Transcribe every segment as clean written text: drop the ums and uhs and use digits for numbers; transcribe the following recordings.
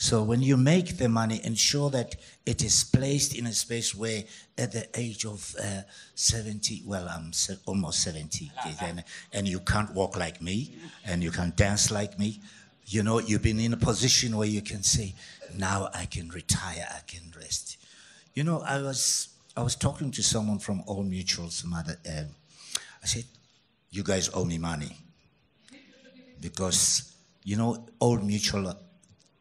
So when you make the money, ensure that it is placed in a space where at the age of 70, well, I'm almost 70, and you can't walk like me, and you can't dance like me. You know, you've been in a position where you can say, now I can retire, I can rest. You know, I was talking to someone from Old Mutual, I said, you guys owe me money. Because, you know, Old Mutual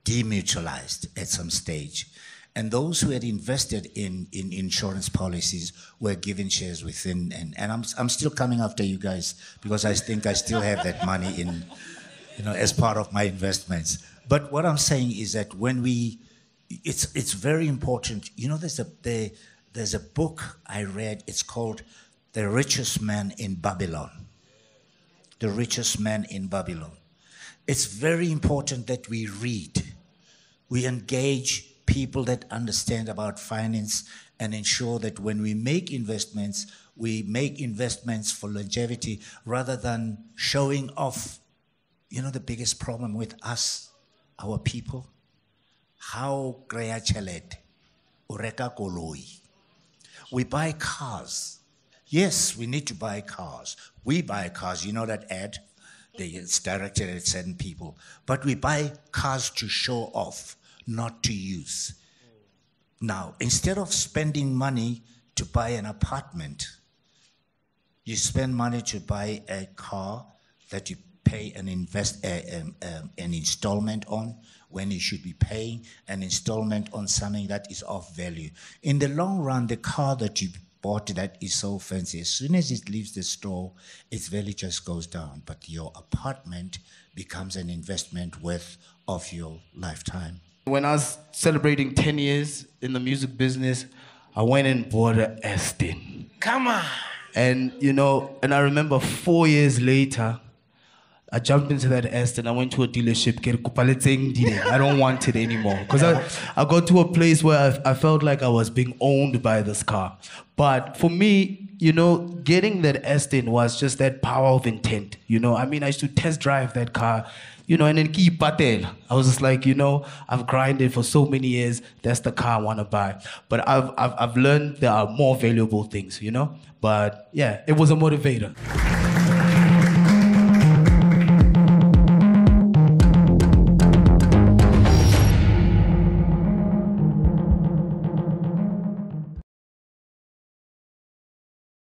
demutualized at some stage. And those who had invested in insurance policies were given shares within, and I'm still coming after you guys because I think I still have that money in, you know, as part of my investments. But what I'm saying is that when it's very important. You know, there's a book I read. It's called The Richest Man in Babylon. The Richest Man in Babylon. It's very important that we read. We engage people that understand about finance and ensure that when we make investments for longevity rather than showing off. You know the biggest problem with us, our people? How kreya tjhelete, o reka koloi. We buy cars. Yes, we need to buy cars. We buy cars. You know that ad? It's directed at certain people. But we buy cars to show off, not to use. Now, instead of spending money to buy an apartment, you spend money to buy a car that you pay an installment on when you should be paying an installment on something that is of value. In the long run, the car that you bought that is so fancy, as soon as it leaves the store, its value just goes down. But your apartment becomes an investment worth of your lifetime. When I was celebrating 10 years in the music business, I went and bought an Aston. Come on. And, you know, and I remember 4 years later, I jumped into that Aston. I went to a dealership. I don't want it anymore. Because I got to a place where I felt like I was being owned by this car. But for me, you know, getting that Aston was just that power of intent. You know, I mean, I used to test drive that car, you know, and then keep patel. I was just like, you know, I've grinded for so many years. That's the car I want to buy. But I've learned there are more valuable things, you know. But yeah, it was a motivator.